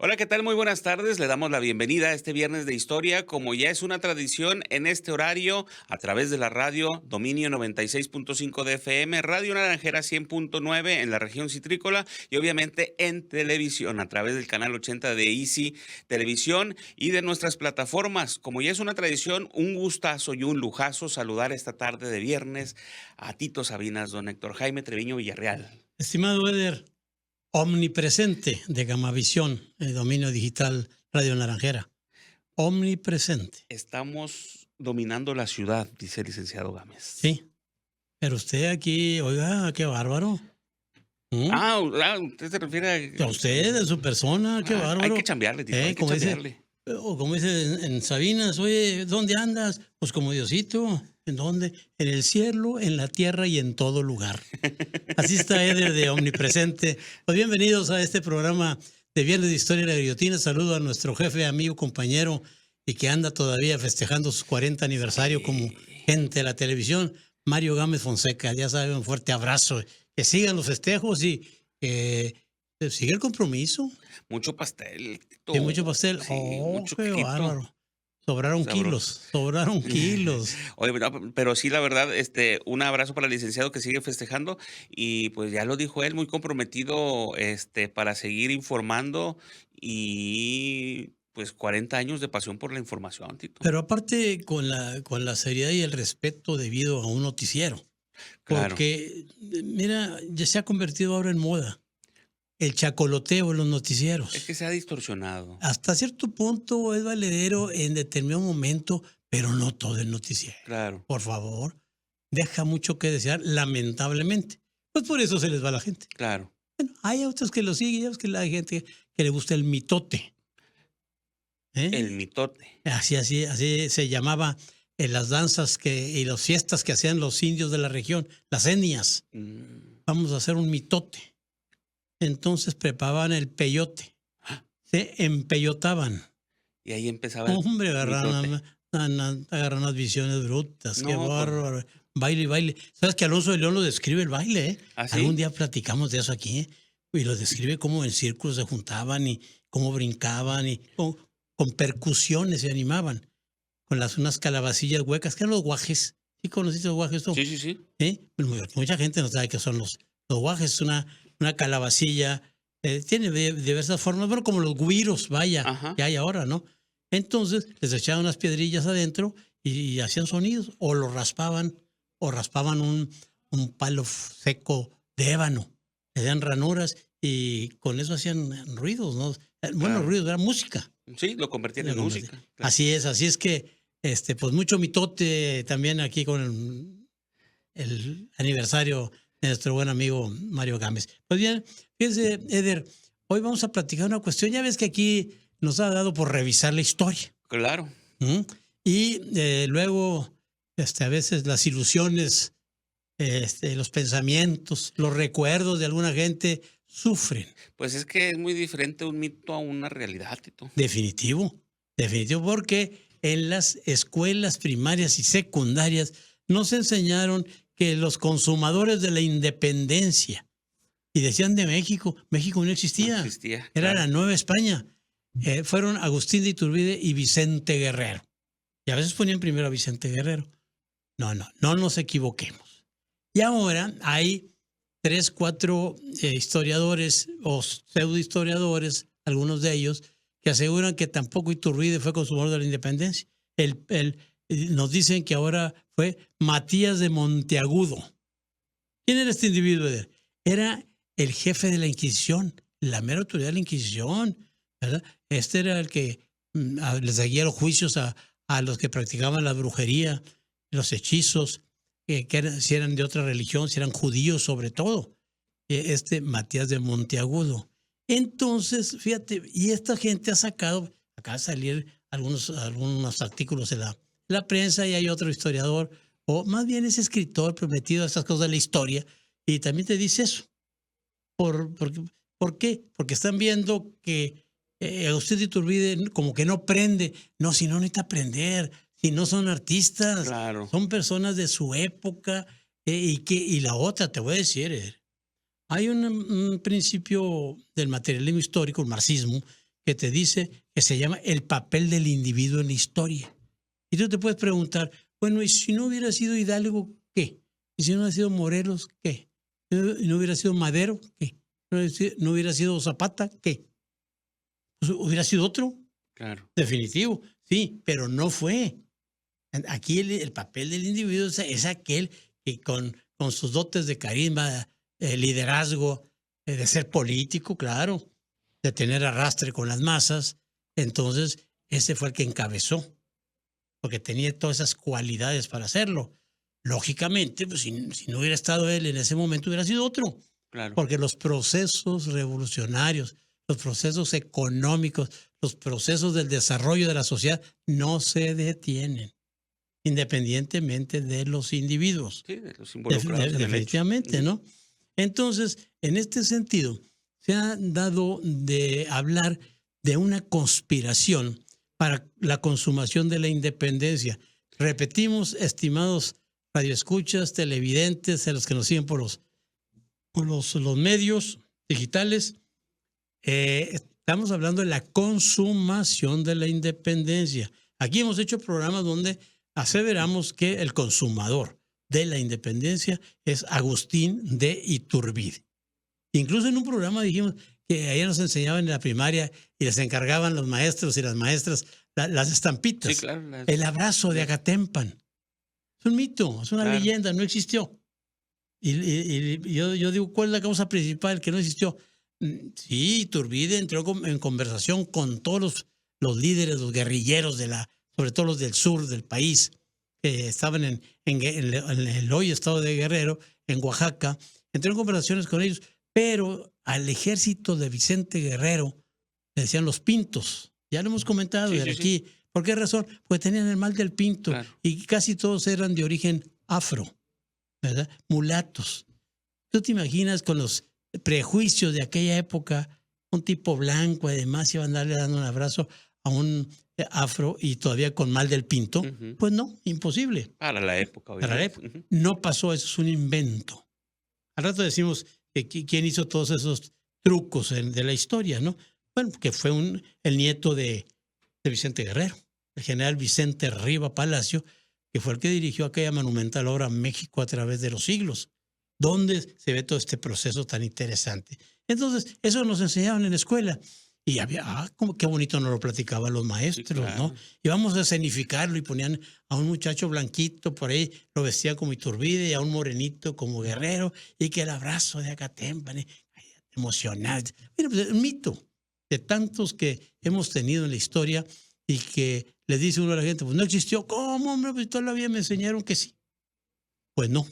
Hola, ¿qué tal? Muy buenas tardes. Le damos la bienvenida a este viernes de historia, como ya es una tradición en este horario, a través de la radio Dominio 96.5 de FM, Radio Naranjera 100.9 en la región citrícola y obviamente en televisión a través del canal 80 de Easy Televisión y de nuestras plataformas. Como ya es una tradición, un gustazo y un lujazo saludar esta tarde de viernes a Tito Sabinas, don Héctor Jaime Treviño Villarreal. Estimado Eder, omnipresente de Gamavisión, el dominio digital Radio Naranjera. Omnipresente. Estamos dominando la ciudad, dice el licenciado Gámez. Sí, pero usted aquí, oiga, qué bárbaro. Usted se refiere A usted, a su persona, qué bárbaro. Hay que chambearle, Tito, hay que Como chambearle. como dice en Sabinas, oye, ¿dónde andas? Pues como Diosito. ¿En dónde? En el cielo, en la tierra y en todo lugar. Así está Eder de Omnipresente. Pues bienvenidos a este programa de Viernes de Historia de la Guillotina. Saludo a nuestro jefe, amigo, compañero y que anda todavía festejando su 40 aniversario como gente de la televisión, Mario Gámez Fonseca. Ya saben, un fuerte abrazo. Que sigan los festejos y que siga el compromiso. Mucho pastel, Tito. Sí, mucho pastel. Sí, mucho Qué quito. bárbaro. Sobraron kilos. Oye, pero sí, la verdad, un abrazo para el licenciado que sigue festejando y pues ya lo dijo él, muy comprometido, para seguir informando y pues 40 años de pasión por la información, Tito. Pero aparte con la seriedad y el respeto debido a un noticiero. Claro. Porque, mira, ya se ha convertido ahora en moda el chacoloteo en los noticieros. Es que se ha distorsionado. Hasta cierto punto es valedero en determinado momento, pero no todo el noticiero. Claro. Por favor, deja mucho que desear, lamentablemente. Pues por eso se les va la gente. Claro. Bueno, hay otros que lo siguen, ya ves que hay gente que le gusta el mitote. El mitote. Así se llamaba en las danzas y las fiestas que hacían los indios de la región, las etnias. Vamos a hacer un mitote. Entonces preparaban el peyote, se empeyotaban. Y ahí empezaba el Hombre, mitote. agarran unas visiones brutas, qué No, bárbaro. Baile. ¿Sabes que Alonso de León lo describe el baile? ¿Ah, sí? Algún día platicamos de eso aquí, y lo describe cómo en círculos se juntaban y cómo brincaban y con percusiones se animaban, con unas calabacillas huecas, que eran los guajes. ¿Sí conociste los guajes tú? Sí. Mucha gente no sabe qué son los guajes, es una calabacilla, tiene diversas formas, bueno, como los güiros, vaya, Ajá. que hay ahora, ¿no? Entonces les echaban unas piedrillas adentro y hacían sonidos, o lo raspaban, o raspaban un palo seco de ébano, le dan ranuras y con eso hacían ruidos, ¿no? Bueno, Claro. ruidos, era música. Sí, lo convertían en música. Claro. Así es que, pues mucho mitote también aquí con el aniversario de nuestro buen amigo Mario Gámez. Pues bien, fíjense, Eder, hoy vamos a platicar una cuestión. Ya ves que aquí nos ha dado por revisar la historia. Claro. Y luego, a veces las ilusiones, los pensamientos, los recuerdos de alguna gente sufren. Pues es que es muy diferente un mito a una realidad, Tito. Definitivo, porque en las escuelas primarias y secundarias nos enseñaron que los consumadores de la independencia, y decían de México no existía. No existía. Era Claro. la Nueva España. Fueron Agustín de Iturbide y Vicente Guerrero. Y a veces ponían primero a Vicente Guerrero. No nos equivoquemos. Y ahora hay 3, 4 historiadores o pseudohistoriadores, algunos de ellos, que aseguran que tampoco Iturbide fue consumador de la independencia. Nos dicen que ahora fue Matías de Monteagudo. ¿Quién era este individuo? Era el jefe de la Inquisición, la mera autoridad de la Inquisición, ¿verdad? Este era el que les seguía los juicios a los que practicaban la brujería, los hechizos, si eran de otra religión, si eran judíos sobre todo. Matías de Monteagudo. Entonces, fíjate, y esta gente ha sacado, acaba de salir algunos artículos en la prensa, y hay otro historiador, o más bien es escritor prometido a estas cosas de la historia, y también te dice eso. ¿Por qué? Porque están viendo que Agustín de Iturbide como que no prende. No, si no necesita aprender, si no son artistas, Claro. son personas de su época, y la otra, te voy a decir, hay un principio del materialismo histórico, el marxismo, que te dice que se llama el papel del individuo en la historia. Y tú te puedes preguntar, bueno, ¿y si no hubiera sido Hidalgo, qué? ¿Y si no hubiera sido Morelos, qué? ¿Y no hubiera sido Madero, qué? ¿No hubiera sido Zapata, qué? Pues, ¿hubiera sido otro? Claro. Definitivo, sí, pero no fue. Aquí el papel del individuo es aquel que con sus dotes de carisma, liderazgo, de ser político, claro, de tener arrastre con las masas, entonces ese fue el que encabezó, porque tenía todas esas cualidades para hacerlo. Lógicamente, pues si no hubiera estado él en ese momento, hubiera sido otro, Claro. porque los procesos revolucionarios, los procesos económicos, los procesos del desarrollo de la sociedad no se detienen, independientemente de los individuos. Sí, de los involucrados en el hecho. Definitivamente, ¿no? Entonces, en este sentido, se ha dado de hablar de una conspiración para la consumación de la independencia. Repetimos, estimados radioescuchas, televidentes, a los que nos siguen por los medios digitales, estamos hablando de la consumación de la independencia. Aquí hemos hecho programas donde aseveramos que el consumador de la independencia es Agustín de Iturbide. Incluso en un programa dijimos que ayer nos enseñaban en la primaria y les encargaban los maestros y las maestras las estampitas. Sí, claro. El abrazo de Acatempan. Es un mito, es una leyenda, no existió. Y yo digo, ¿cuál es la causa principal que no existió? Sí, Iturbide entró en conversación con todos los líderes, los guerrilleros, sobre todo los del sur del país, que estaban en el hoy estado de Guerrero, en Oaxaca. Entró en conversaciones con ellos, pero al ejército de Vicente Guerrero le decían los pintos. Ya lo hemos comentado aquí. Sí. ¿Por qué razón? Pues tenían el mal del pinto, claro, y casi todos eran de origen afro, ¿verdad? Mulatos. ¿Tú te imaginas con los prejuicios de aquella época, un tipo blanco además iba a andarle dando un abrazo a un afro y todavía con mal del pinto? Uh-huh. Pues no, imposible. Para la época. Para la época. Uh-huh. No pasó, eso es un invento. Al rato decimos quién hizo todos esos trucos de la historia, ¿no? Bueno, que fue el nieto de Vicente Guerrero, el general Vicente Riva Palacio, que fue el que dirigió aquella monumental obra México a través de los siglos, donde se ve todo este proceso tan interesante. Entonces, eso nos enseñaban en la escuela. Y qué bonito nos lo platicaban los maestros, sí, claro, ¿no? Y vamos a escenificarlo y ponían a un muchacho blanquito por ahí, lo vestían como Iturbide, y a un morenito como Guerrero, y que el abrazo de Acatempan, emocionante. Mira, pues un mito de tantos que hemos tenido en la historia y que le dice uno a la gente, pues no existió. ¿Cómo, hombre? Pues todavía me enseñaron que sí. Pues no.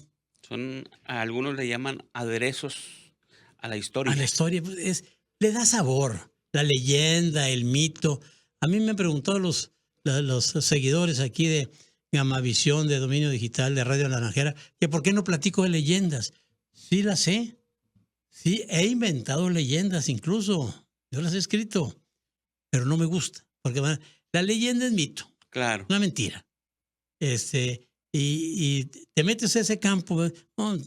A algunos le llaman aderezos a la historia. A la historia, pues le da sabor. La leyenda, el mito. A mí me han preguntado los seguidores aquí de Gamavisión, de Dominio Digital, de Radio Naranjera, que por qué no platico de leyendas. Sí las sé. Sí, he inventado leyendas incluso. Yo las he escrito, pero no me gusta. Porque la leyenda es mito. Claro. Una mentira. Y te metes a ese campo, no,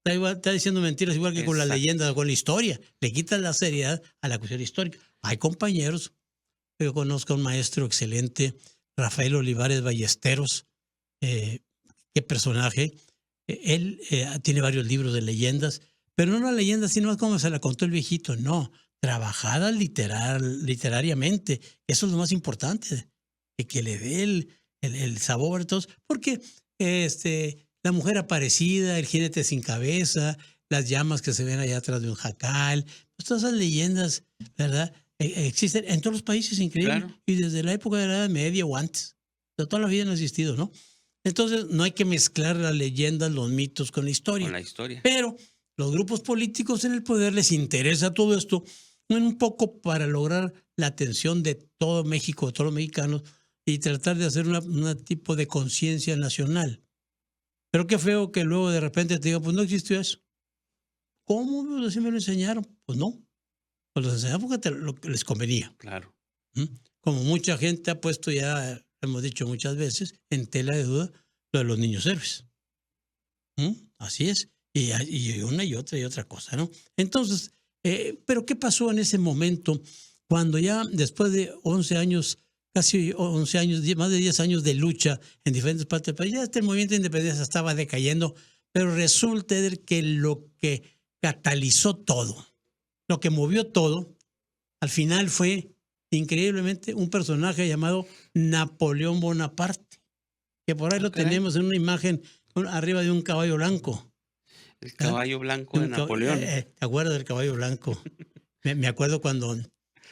está diciendo mentiras igual que con la leyenda o con la historia. Le quitas la seriedad a la cuestión histórica. Hay compañeros, yo conozco a un maestro excelente, Rafael Olivares Ballesteros, qué personaje. Él tiene varios libros de leyendas, pero no una leyenda sino como se la contó el viejito, no, trabajada literariamente. Eso es lo más importante, que le dé el sabor a todos, porque la mujer aparecida, el jinete sin cabeza, las llamas que se ven allá atrás de un jacal, pues todas esas leyendas, ¿verdad? Existen en todos los países, increíble. Claro. Y desde la época de la Edad Media o antes. De toda la vida han existido, ¿no? Entonces, no hay que mezclar las leyendas, los mitos con la historia. Con la historia. Pero los grupos políticos en el poder les interesa todo esto un poco para lograr la atención de todo México, de todos los mexicanos, y tratar de hacer un tipo de conciencia nacional. Pero qué feo que luego de repente te diga, pues no existió eso. ¿Cómo? Así me lo enseñaron. Pues no. Pues los enseñaron porque lo que les convenía. Claro. Como mucha gente ha puesto ya, hemos dicho muchas veces, en tela de duda lo de los niños héroes. Así es. Y una y otra cosa, ¿no? Entonces, ¿pero qué pasó en ese momento cuando ya después de 11 años, casi 11 años, más de 10 años de lucha en diferentes partes del país, ya el movimiento de independencia estaba decayendo, pero resulta que lo que catalizó todo, lo que movió todo, al final fue increíblemente un personaje llamado Napoleón Bonaparte, que por ahí lo tenemos en una imagen arriba de un caballo blanco. El caballo blanco de Napoleón. ¿Te acuerdas del caballo blanco? Me acuerdo cuando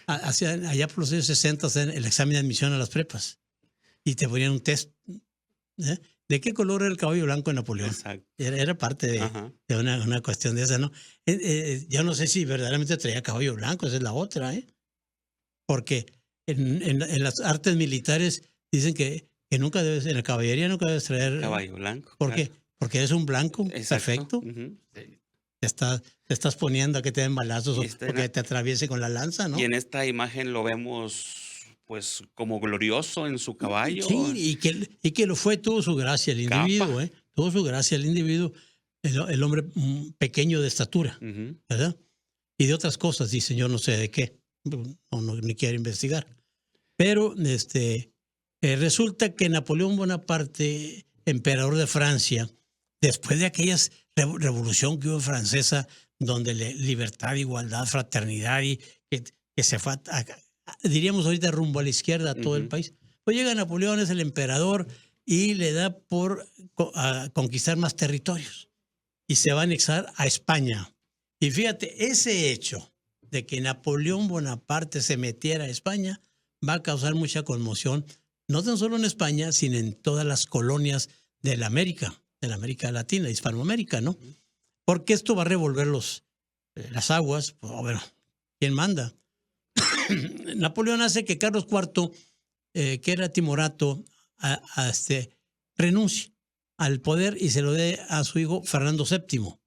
allá por los años 60 hacían el examen de admisión a las prepas y te ponían un test. ¿De qué color era el caballo blanco de Napoleón? Exacto. Era parte de una cuestión de esa, ¿no? Yo no sé si verdaderamente traía caballo blanco, esa es la otra, porque en las artes militares dicen que nunca debes, en la caballería nunca debes traer caballo blanco. ¿Por qué? Porque eres un blanco. Exacto. Perfecto. Te estás poniendo a que te den balazos o que te atraviese con la lanza, ¿no? Y en esta imagen lo vemos pues como glorioso en su caballo. Sí, y que lo fue, tuvo su gracia el individuo, tuvo su gracia el individuo, el hombre pequeño de estatura, ¿verdad? Y de otras cosas, dice, yo no sé de qué, ni quiero investigar. Pero resulta que Napoleón Bonaparte, emperador de Francia, después de aquella revolución que hubo francesa, donde libertad, igualdad, fraternidad, y que se fue, diríamos ahorita, rumbo a la izquierda a todo el país, pues llega Napoleón, es el emperador, y le da por conquistar más territorios. Y se va a anexar a España. Y fíjate, ese hecho de que Napoleón Bonaparte se metiera a España va a causar mucha conmoción, no tan solo en España, sino en todas las colonias de la América Latina, Hispanoamérica, ¿no? Porque esto va a revolver las aguas. Bueno, ¿quién manda? Napoleón hace que Carlos IV, que era timorato, renuncie al poder y se lo dé a su hijo Fernando VII.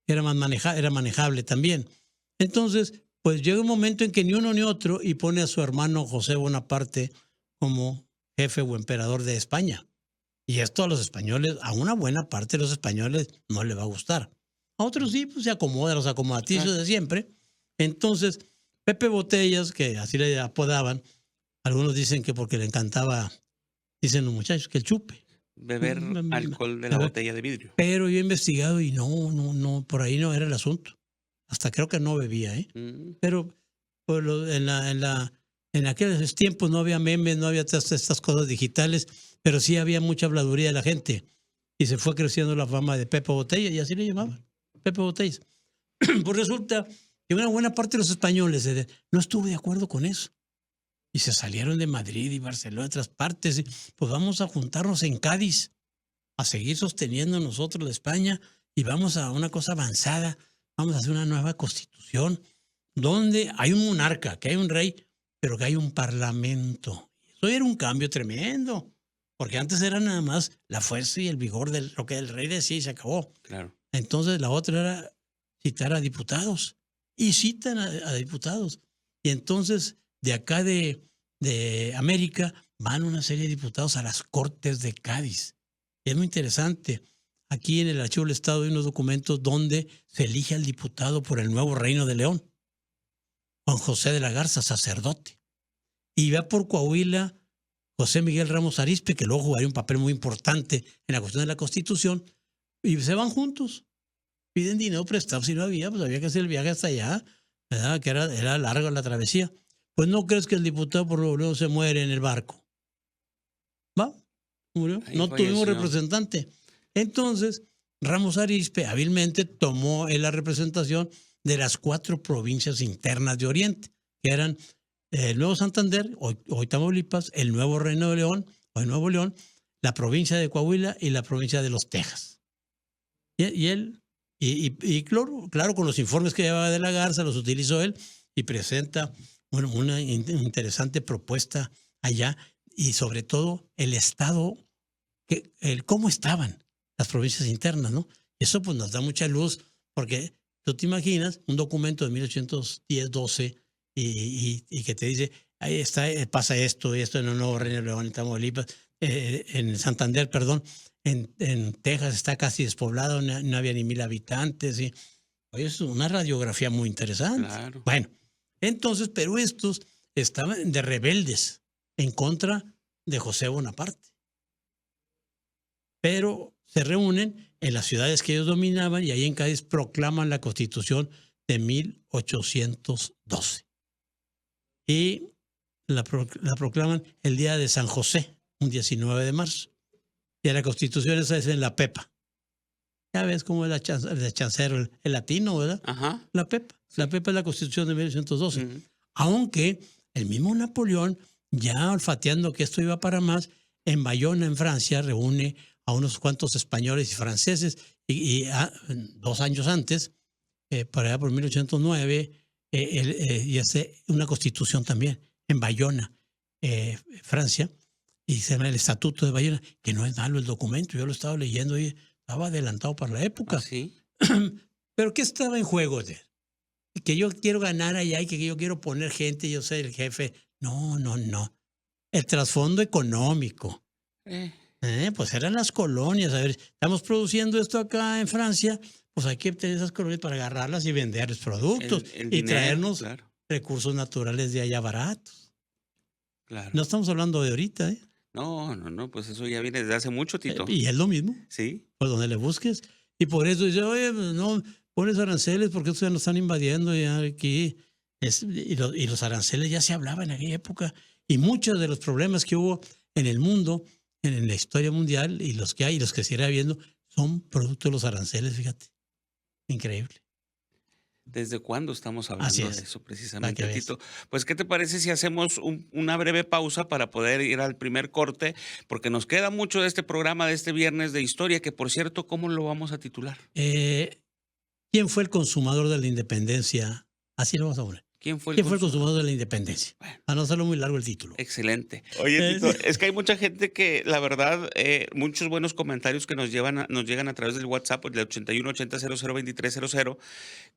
Era manejable también. Entonces, pues llega un momento en que ni uno ni otro y pone a su hermano José Bonaparte como jefe o emperador de España. Y esto a los españoles, a una buena parte de los españoles no le va a gustar. A otros sí, pues se acomodan, los acomodaticios de siempre. Entonces, Pepe Botellas, que así le apodaban, algunos dicen que porque le encantaba, dicen los muchachos, que el chupe. Beber alcohol de la botella de vidrio. Pero yo he investigado y no, por ahí no era el asunto. Hasta creo que no bebía, Pero pues, en aquellos tiempos no había memes, no había estas cosas digitales, pero sí había mucha habladuría de la gente. Y se fue creciendo la fama de Pepe Botella, y así le llamaban, Pepe Botellas. Pues resulta que una buena parte de los españoles no estuvo de acuerdo con eso. Y se salieron de Madrid y Barcelona, de otras partes. Pues vamos a juntarnos en Cádiz, a seguir sosteniendo nosotros la España, y vamos a una cosa avanzada. Vamos a hacer una nueva constitución donde hay un monarca, que hay un rey, pero que hay un parlamento. Eso era un cambio tremendo, porque antes era nada más la fuerza y el vigor de lo que el rey decía y se acabó. Claro. Entonces la otra era citar a diputados, y citan a diputados. Y entonces de acá de América van una serie de diputados a las Cortes de Cádiz. Y es muy interesante. Aquí en el Archivo del Estado hay unos documentos donde se elige al diputado por el nuevo Reino de León, Juan José de la Garza, sacerdote. Y va por Coahuila José Miguel Ramos Arizpe, que luego jugaría un papel muy importante en la cuestión de la Constitución, y se van juntos. Piden dinero prestado, si no había, pues había que hacer el viaje hasta allá, ¿verdad? Que era larga la travesía. Pues no crees que el diputado por Nuevo León se muere en el barco. ¿Va? Murió. No tuvimos representante. Entonces, Ramos Arizpe hábilmente tomó la representación de las 4 provincias internas de Oriente, que eran el Nuevo Santander, hoy Tamaulipas, el Nuevo Reino de León, hoy Nuevo León, la provincia de Coahuila y la provincia de los Texas. Y él, claro, con los informes que llevaba de la Garza, los utilizó él y presenta una interesante propuesta allá, y sobre todo el estado, cómo estaban las provincias internas, ¿no? Eso pues nos da mucha luz, porque tú te imaginas un documento de 1810-12 y que te dice, ahí está, pasa esto y esto en el Nuevo Reino de León, en Tamaulipas, en Santander, perdón, en Texas está casi despoblado, no había ni 1000 habitantes. Oye, es una radiografía muy interesante. Claro. Bueno, Entonces, pero estos estaban de rebeldes en contra de José Bonaparte. Pero se reúnen en las ciudades que ellos dominaban y ahí en Cádiz proclaman la Constitución de 1812. Y la proclaman el día de San José, un 19 de marzo. Y la Constitución esa es en la Pepa. Ya ves cómo es el chancero, el latino, ¿verdad? Ajá. La Pepa. Sí. La Pepa es la Constitución de 1812. Uh-huh. Aunque el mismo Napoleón, ya olfateando que esto iba para más, en Bayona, en Francia, reúne a unos cuantos españoles y franceses y 2 años antes, para allá por 1809, y hace una constitución también en Bayona, Francia, y se llama el Estatuto de Bayona, que no es malo el documento, yo lo estaba leyendo y estaba adelantado para la época. ¿Ah, sí? Pero ¿qué estaba en juego? Que yo quiero ganar allá y que yo quiero poner gente, yo soy el jefe. No. El trasfondo económico. Pues eran las colonias. A ver, estamos produciendo esto acá en Francia, pues hay que tener esas colonias para agarrarlas y venderles productos el y dinero, traernos claro, recursos naturales de allá baratos. Claro. No estamos hablando de ahorita, ¿eh? No, pues eso ya viene desde hace mucho, Tito. Y es lo mismo. Sí. Por donde le busques. Y por eso dice, oye, no, pones aranceles porque estos ya nos están invadiendo ya aquí. Y los aranceles ya se hablaban en aquella época. Y muchos de los problemas que hubo en el mundo, en la historia mundial, y los que hay y los que seguirá habiendo, son producto de los aranceles, fíjate. Increíble. ¿Desde cuándo estamos hablando de eso precisamente, Tito? Pues, ¿qué te parece si hacemos una breve pausa para poder ir al primer corte? Porque nos queda mucho de este programa de este viernes de historia, que por cierto, ¿cómo lo vamos a titular? ¿Quién fue el consumador de la independencia? Así lo vamos a poner. ¿Quién fue el consumador de la independencia? Bueno, para no hacerlo muy largo el título. Excelente. Oye, Tito, es que hay mucha gente que, la verdad, muchos buenos comentarios que nos llegan a través del WhatsApp, del 8180002300,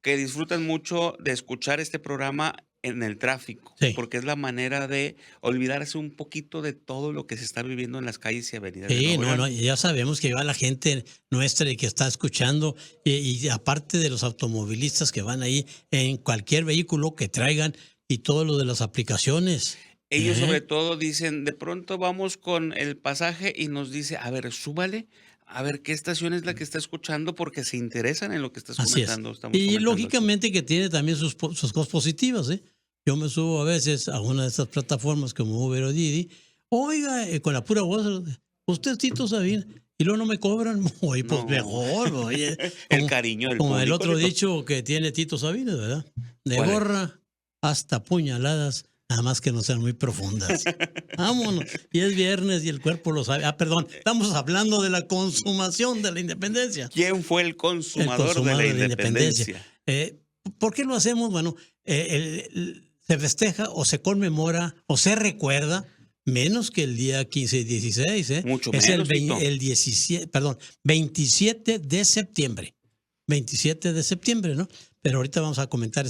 que disfrutan mucho de escuchar este programa en el tráfico, sí, porque es la manera de olvidarse un poquito de todo lo que se está viviendo en las calles y avenidas. Sí, ya sabemos que va la gente nuestra y que está escuchando, y aparte de los automovilistas que van ahí en cualquier vehículo que traigan y todo lo de las aplicaciones. Ellos sobre todo dicen, de pronto vamos con el pasaje y nos dice, a ver, súbale, a ver qué estación es la que está escuchando, porque se interesan en lo que estás comentando. Y lógicamente que tiene también sus cosas positivas, ¿eh? Yo me subo a veces a una de estas plataformas como Uber o Didi, oiga, con la pura voz, usted Tito Sabina, y luego no me cobran, oye, pues mejor, oye. El cariño del como público, el otro dicho que tiene Tito Sabina, ¿verdad? De gorra hasta puñaladas, nada más que no sean muy profundas. Vámonos. Y es viernes y el cuerpo lo sabe. Perdón, estamos hablando de la consumación de la independencia. ¿Quién fue el consumador de la independencia? ¿Por qué lo hacemos? Bueno, se festeja o se conmemora o se recuerda menos que el día 15 y 16. Mucho es menos. el 27 de septiembre. 27 de septiembre, ¿no? Pero ahorita vamos a comentar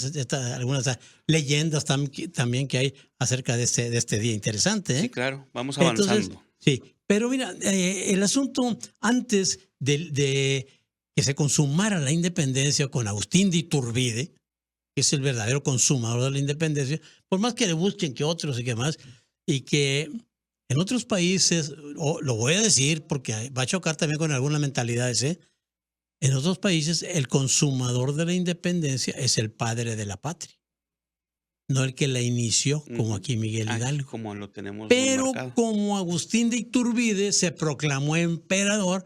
algunas leyendas también que hay acerca de este día interesante. Sí, claro, vamos avanzando. Entonces, sí, pero mira, el asunto antes de que se consumara la independencia con Agustín de Iturbide, que es el verdadero consumador de la independencia, por más que le busquen que otros y que más, y que en otros países, lo voy a decir porque va a chocar también con algunas mentalidades, en otros países el consumador de la independencia es el padre de la patria, no el que la inició, como aquí Miguel Hidalgo. Como lo tenemos. Pero como Agustín de Iturbide se proclamó emperador,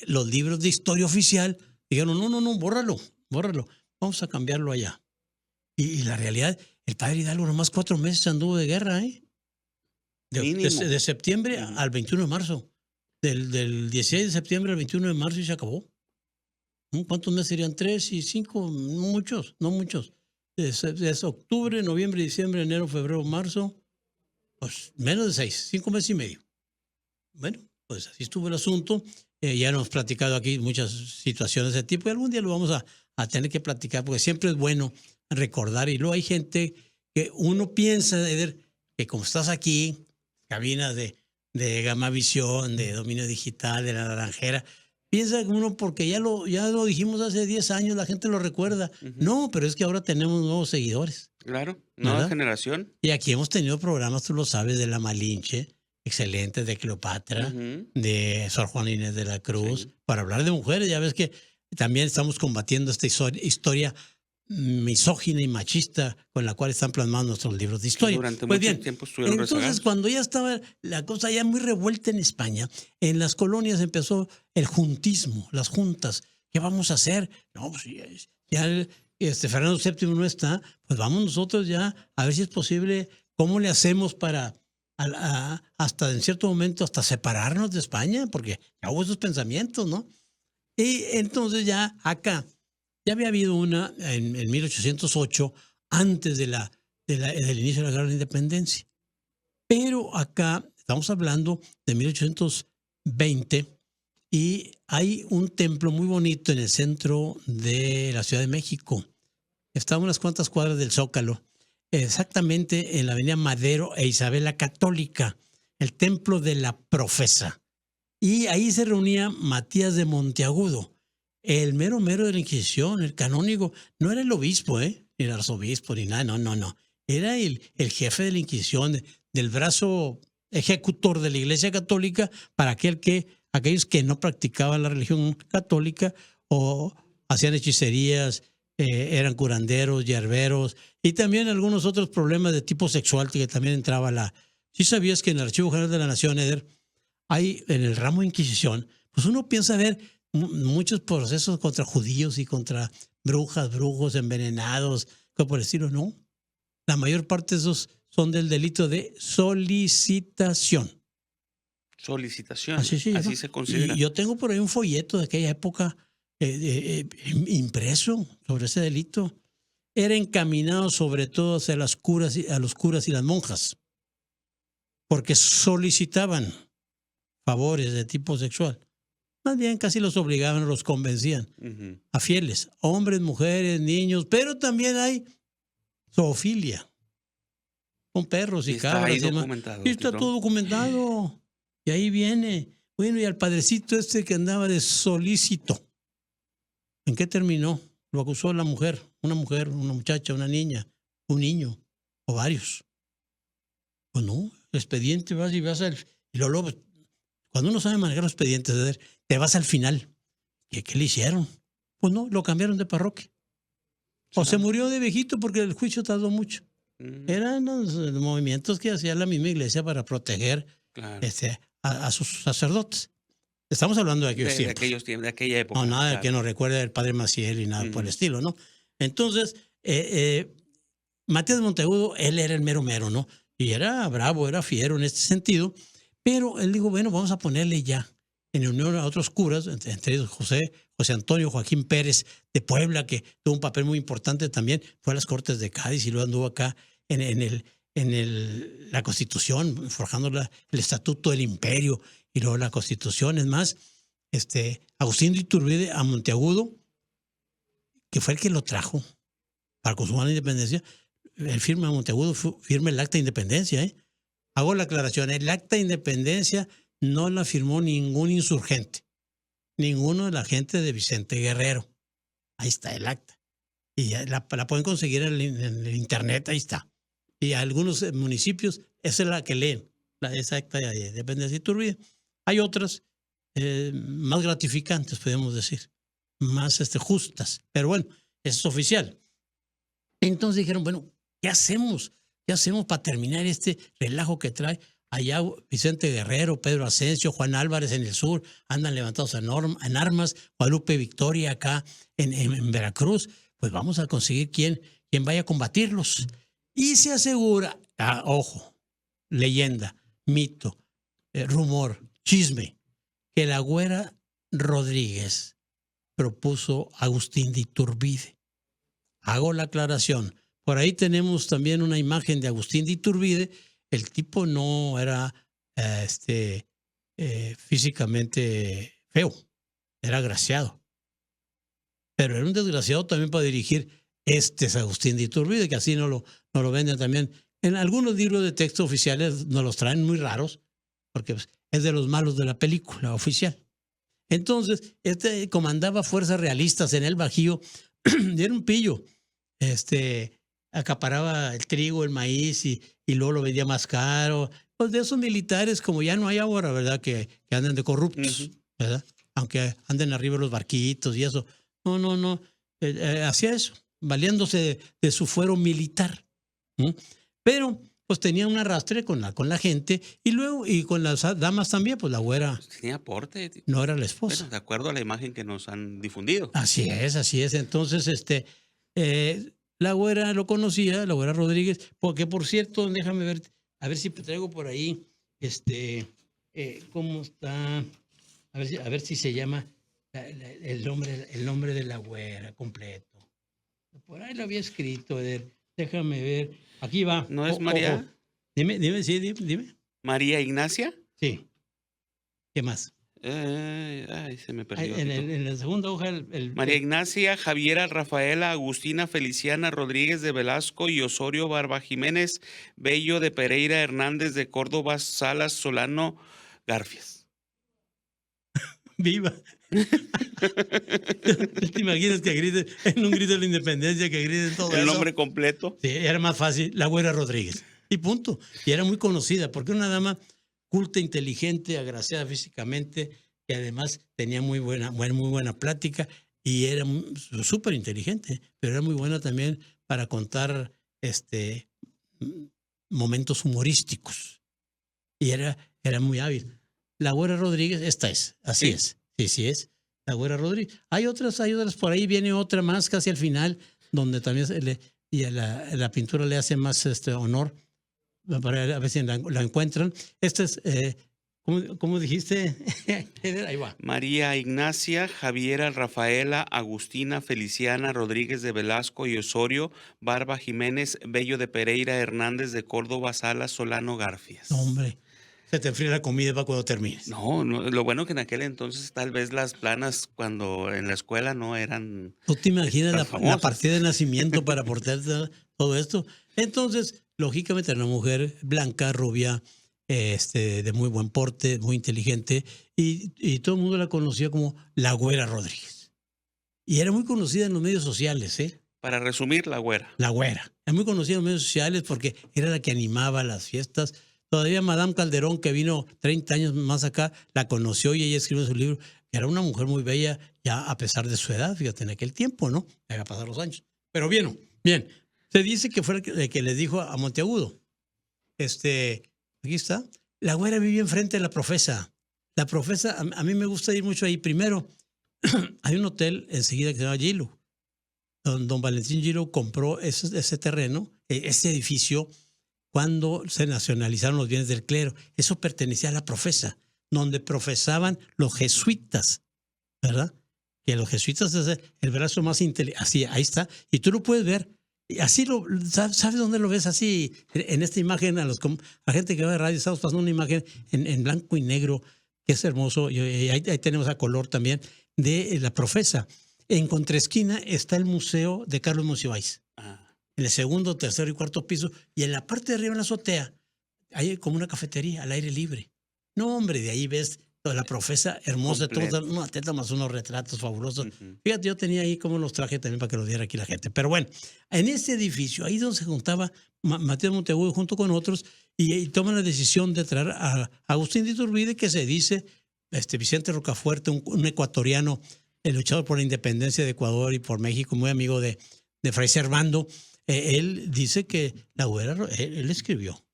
los libros de historia oficial dijeron, no, bórralo, vamos a cambiarlo allá. Y la realidad, el padre Hidalgo nomás 4 meses anduvo de guerra, de septiembre al 21 de marzo. Del 16 de septiembre al 21 de marzo y se acabó. ¿Cuántos meses serían? 3 y 5, no muchos. Es octubre, noviembre, diciembre, enero, febrero, marzo. Pues menos de 6, 5 meses y medio. Bueno, pues así estuvo el asunto. Ya hemos platicado aquí muchas situaciones de ese tipo y algún día lo vamos a tener que platicar porque siempre es bueno recordar. Y luego hay gente que uno piensa que como estás aquí, cabinas de Gamavisión, de Dominio Digital, de La Naranjera, piensa que uno, porque ya lo dijimos hace 10 años, la gente lo recuerda. No, pero es que ahora tenemos nuevos seguidores. Claro, nueva ¿verdad? generación. Y aquí hemos tenido programas, tú lo sabes, de La Malinche, excelentes, de Cleopatra, de Sor Juana Inés de la Cruz, Sí. para hablar de mujeres. Ya ves que también estamos combatiendo esta historia misógina y machista con la cual están plasmados nuestros libros de Que historia. durante Pues mucho bien, tiempo estuvieron entonces rezagados. cuando ya estaba la cosa ya muy revuelta en España, en las colonias empezó el juntismo, las juntas. ¿Qué vamos a hacer? No, pues ya Fernando VII no está, pues vamos nosotros ya a ver si es posible, cómo le hacemos para hasta en cierto momento hasta separarnos de España, porque ya hubo esos pensamientos, ¿no? Y entonces ya acá, ya había habido una en 1808, antes del inicio de la Guerra de la Independencia. Pero acá estamos hablando de 1820 y hay un templo muy bonito en el centro de la Ciudad de México. Está a unas cuantas cuadras del Zócalo, exactamente en la avenida Madero e Isabel la Católica, el templo de la Profesa. Y ahí se reunía Matías de Monteagudo, el mero de la Inquisición, el canónigo. No era el obispo, ni el arzobispo, ni nada, no. Era el jefe de la Inquisición, del brazo ejecutor de la Iglesia Católica para aquellos que no practicaban la religión católica o hacían hechicerías, eran curanderos, yerberos y también algunos otros problemas de tipo sexual que también entraba ¿Sí sabías que en el Archivo General de la Nación, Eder, hay en el ramo de Inquisición, pues uno piensa ver muchos procesos contra judíos y contra brujas, brujos, envenenados, cosas por el estilo? No. La mayor parte de esos son del delito de solicitación. Solicitación, Así se considera. Y yo tengo por ahí un folleto de aquella época impreso sobre ese delito. Era encaminado sobre todo hacia a los curas y las monjas, porque solicitaban favores de tipo sexual. Más bien casi los obligaban, los convencían a fieles, hombres, mujeres, niños, pero también hay zoofilia con perros y cabras. Está ahí documentado. Y está todo documentado. Y ahí viene. Bueno, y al padrecito que andaba de solícito, ¿en qué terminó? Lo acusó la mujer, una muchacha, una niña, un niño o varios. Pues no, el expediente vas y luego, cuando uno sabe manejar los expedientes, te vas al final. ¿Qué le hicieron? Pues no, lo cambiaron de parroquia. O se murió de viejito porque el juicio tardó mucho. Eran los movimientos que hacía la misma iglesia para proteger a sus sacerdotes. Estamos hablando de aquellos tiempos. De aquella época. No, nada que nos recuerde el padre Maciel y nada por el estilo, ¿no? Entonces, Matías de Monteagudo, él era el mero, ¿no? Y era bravo, era fiero en este sentido. Pero él dijo, bueno, vamos a ponerle ya en unión a otros curas, entre ellos José Antonio Joaquín Pérez de Puebla, que tuvo un papel muy importante también, fue a las Cortes de Cádiz y luego anduvo acá en la Constitución, forjando el Estatuto del Imperio y luego la Constitución. Es más, Agustín de Iturbide a Monteagudo, que fue el que lo trajo para consumar la independencia, él firma a Monteagudo, firma el acta de independencia, Hago la aclaración, el acta de independencia no la firmó ningún insurgente, ninguno de la gente de Vicente Guerrero. Ahí está el acta. Y la pueden conseguir en el internet, ahí está. Y algunos municipios, esa es la que leen, esa acta de independencia de Iturbide. Hay otras más gratificantes, podemos decir, más justas. Pero bueno, eso es oficial. Entonces dijeron, bueno, ¿qué hacemos? ¿Qué hacemos para terminar este relajo que trae? Allá Vicente Guerrero, Pedro Asensio, Juan Álvarez en el sur, andan levantados en armas, Guadalupe Victoria acá en Veracruz. Pues vamos a conseguir quien vaya a combatirlos. Y se asegura, ojo, leyenda, mito, rumor, chisme, que la Güera Rodríguez propuso a Agustín de Iturbide. Hago la aclaración. Por ahí tenemos también una imagen de Agustín de Iturbide. El tipo no era físicamente feo, era agraciado. Pero era un desgraciado también para dirigir. Este es Agustín de Iturbide, que así no lo venden también. En algunos libros de texto oficiales nos los traen muy raros, porque es de los malos de la película oficial. Entonces, comandaba fuerzas realistas en el Bajío y era un pillo. Acaparaba el trigo, el maíz y luego lo vendía más caro. Pues de esos militares, como ya no hay ahora, ¿verdad? Que andan de corruptos, ¿verdad? Aunque anden arriba los barquitos y eso. No. Hacía eso, valiéndose de su fuero militar. Pero pues tenía un arrastre con la gente y luego, y con las damas también, pues la güera Pues tenía aporte. no era la esposa. Bueno, de acuerdo a la imagen que nos han difundido. Así es. Entonces, la güera lo conocía, la güera Rodríguez, porque por cierto, déjame ver, a ver si traigo por ahí, cómo está, a ver si se llama el nombre de la güera completo. Por ahí lo había escrito, déjame ver, aquí va. ¿No es María? Dime, sí, dime. ¿María Ignacia? Sí. ¿Qué más? Se me perdió. En la segunda hoja. María Ignacia, Javiera, Rafaela, Agustina, Feliciana, Rodríguez de Velasco y Osorio Barba Jiménez, Bello de Pereira, Hernández de Córdoba, Salas, Solano, Garfias. ¡Viva! ¿Te imaginas que griten en un grito de la independencia, que griten todo eso? El nombre completo. Sí, era más fácil, la güera Rodríguez. Y punto. Y era muy conocida porque una dama culta, inteligente, agraciada físicamente, que además tenía muy buena plática y era súper inteligente, pero era muy buena también para contar momentos humorísticos. Y era muy hábil. La güera Rodríguez, esta es, así es. Sí es. La güera Rodríguez. Hay otras por ahí, viene otra más casi al final, donde también y a la pintura le hace más honor, para a ver si la encuentran. Esta es, ¿cómo dijiste? Ahí va. María Ignacia, Javiera, Rafaela, Agustina, Feliciana, Rodríguez de Velasco y Osorio, Barba Jiménez, Bello de Pereira, Hernández de Córdoba, Salas, Solano, Garfias. No, hombre. Se te enfría la comida para cuando termines. No, lo bueno que en aquel entonces tal vez las planas cuando en la escuela no eran. ¿Tú te imaginas la partida de nacimiento para aportar todo esto? Entonces, lógicamente era una mujer blanca, rubia, de muy buen porte, muy inteligente, y todo el mundo la conocía como la güera Rodríguez. Y era muy conocida en los medios sociales, ¿eh? Para resumir, la güera. La güera. Era muy conocida en los medios sociales porque era la que animaba las fiestas. Todavía Madame Calderón, que vino 30 años más acá, la conoció y ella escribió su libro. Era una mujer muy bella, ya a pesar de su edad, fíjate, en aquel tiempo, ¿no? Ya pasar los años. Pero bien. Se dice que fue el que le dijo a Monteagudo. Aquí está. La güera vivía enfrente de la Profesa. La Profesa, a mí me gusta ir mucho ahí. Primero, hay un hotel enseguida que se llama Gilo. Don Valentín Gilo compró ese terreno, ese edificio, cuando se nacionalizaron los bienes del clero. Eso pertenecía a la Profesa, donde profesaban los jesuitas, ¿verdad? Que los jesuitas es el brazo más inteligente. Así, ahí está. Y tú lo puedes ver. Así ¿sabes dónde lo ves? Así, en esta imagen, a gente que va de radio, estamos pasando una imagen en blanco y negro, que es hermoso. Y ahí tenemos a color también, de la Profesa. En contraesquina está el Museo de Carlos Monsiváis. En el segundo, tercero y cuarto piso, y en la parte de arriba, en la azotea, hay como una cafetería al aire libre. No, hombre, de ahí ves toda la Profesa hermosa, toda una teta más unos retratos fabulosos. Fíjate, yo tenía ahí como los traje también para que los viera aquí la gente. Pero bueno, en ese edificio, ahí donde se juntaba Matías Monteagudo junto con otros, y toman la decisión de traer a Agustín de Iturbide, que se dice, Vicente Rocafuerte, un ecuatoriano, el luchador por la independencia de Ecuador y por México, muy amigo de Fray Servando. Él dice que la güera, él escribió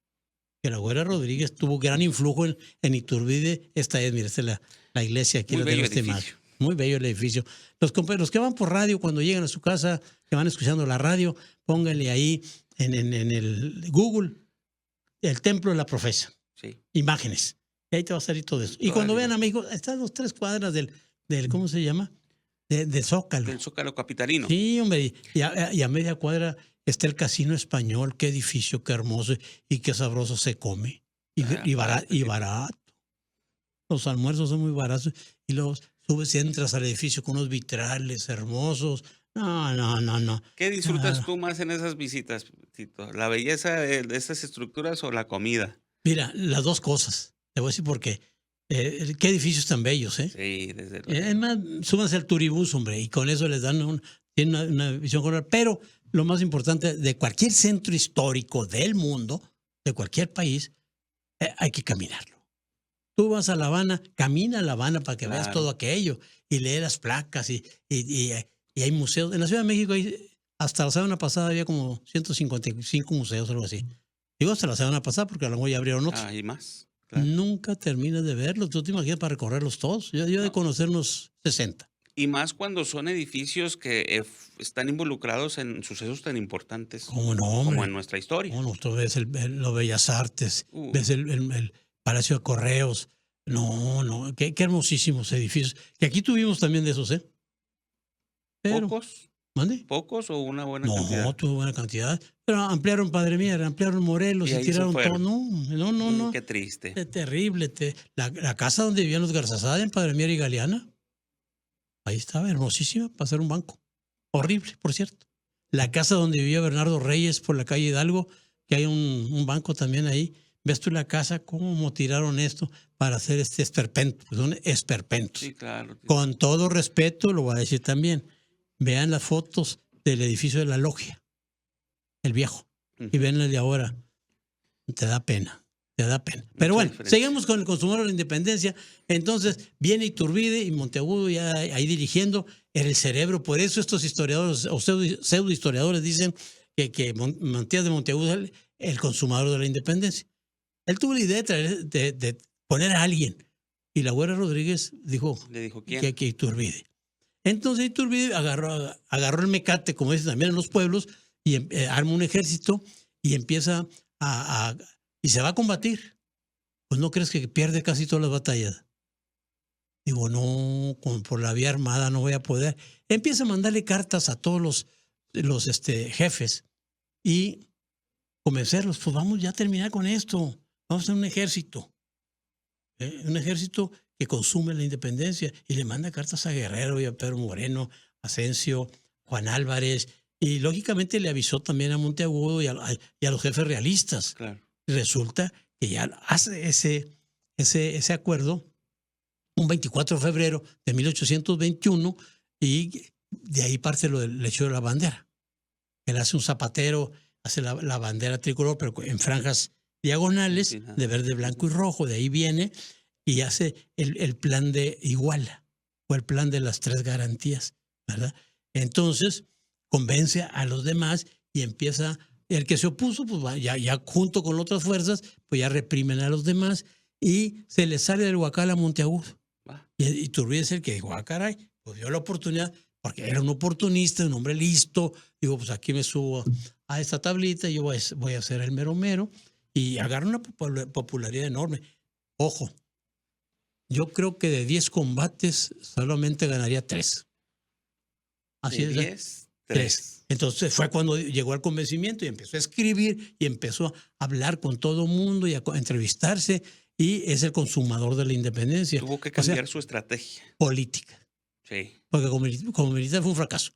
que la güera Rodríguez tuvo gran influjo en Iturbide. Esta es, mira, esta es la iglesia, aquí la tengo esta imagen. Muy bello el edificio. Los que van por radio, cuando llegan a su casa, que van escuchando la radio, pónganle ahí en el Google el templo de la Profesa. Sí. Imágenes. Y ahí te va a salir todo eso. Y cuando vean a México, están los 3 cuadras del ¿cómo se llama? De Zócalo. Del Zócalo capitalino. Sí, hombre. Y a media cuadra está el Casino Español. Qué edificio, qué hermoso y qué sabroso se come. Y barato. Los almuerzos son muy baratos. Y luego subes y entras al edificio con unos vitrales hermosos. No. ¿Qué disfrutas tú más en esas visitas, Tito? ¿La belleza de estas estructuras o la comida? Mira, las dos cosas. Te voy a decir por qué. Qué edificios tan bellos, ¿eh? Sí, desde Es más, súbanse al turibús, hombre, y con eso les dan tienen una visión color. Pero lo más importante, de cualquier centro histórico del mundo, de cualquier país, hay que caminarlo. Tú vas a La Habana, camina a La Habana para que veas todo Claro. aquello y lee las placas y hay museos. En la Ciudad de México, hasta la semana pasada había como 155 museos, algo así. Digo hasta la semana pasada porque a lo mejor ya abrieron otros. Y más. Claro. Nunca terminas de verlos. ¿Tú te imaginas para recorrerlos todos? Yo de No. conocer unos 60. Y más cuando son edificios que están involucrados en sucesos tan importantes ¿Cómo no, hombre? como en nuestra historia. No, tú ves los Bellas Artes, ves el Palacio de Correos. No, qué hermosísimos edificios. Que aquí tuvimos también de esos, ¿eh? Pero, ¿Pocos? ¿mande? ¿Pocos o una buena cantidad? No, tuvo buena cantidad. Pero ampliaron, padre mío, ampliaron Morelos Y y ahí se tiraron todo. fueron. No. Qué triste. Es terrible. La casa donde vivían los Garzazada en Padre Mier y Galeana, ahí estaba, hermosísima, para hacer un banco. Horrible, por cierto. La casa donde vivía Bernardo Reyes por la calle Hidalgo, que hay un banco también ahí. ¿Ves tú la casa cómo tiraron esto para hacer este esperpento? Pues son esperpentos. Sí, claro. Con todo respeto, lo voy a decir también. Vean las fotos del edificio de la Logia, el viejo, y ven el de ahora. Te da pena. Pero bueno, seguimos con el Consumidor de la Independencia. Entonces viene Iturbide y Monteagudo ya ahí dirigiendo, era el cerebro. Por eso estos historiadores o pseudo historiadores dicen que Matías de Monteagudo es el consumador de la independencia. Él tuvo la idea de poner a alguien. Y la Güera Rodríguez ¿Le dijo quién? que Iturbide. Entonces Iturbide agarró el mecate, como dicen también en los pueblos, y arma un ejército y empieza y se va a combatir. Pues no crees que pierde casi todas las batallas. Digo, no, por la vía armada no voy a poder. Empieza a mandarle cartas a todos los jefes y convencerlos, pues vamos ya a terminar con esto. Vamos a hacer un ejército. Un ejército que consume la independencia y le manda cartas a Guerrero y a Pedro Moreno, a Asensio, Juan Álvarez, y lógicamente le avisó también a Monteagudo y a los jefes realistas. Claro. Resulta que ya hace ese acuerdo un 24 de febrero de 1821 y de ahí parte lo del hecho de la bandera. Él hace un zapatero, hace la bandera tricolor, pero en franjas diagonales, sí, de verde, blanco y rojo. De ahí viene y hace el plan de Iguala o el plan de las 3 garantías, ¿verdad? Entonces convence a los demás y empieza. El que se opuso, pues ya junto con otras fuerzas, pues ya reprimen a los demás y se le sale del huacal a Monteagudo. Y Iturbide es el que dijo, caray, pues dio la oportunidad, porque era un oportunista, un hombre listo. Digo, pues aquí me subo a esta tablita y yo voy a ser el mero mero. Y agarra una popularidad enorme. Ojo, yo creo que de 10 combates solamente ganaría 3. Así de es. 10, 3. Entonces fue cuando llegó al convencimiento y empezó a escribir y empezó a hablar con todo el mundo y a entrevistarse, y es el consumador de la independencia. Tuvo que cambiar su estrategia. Política. Sí. Porque como militar fue un fracaso.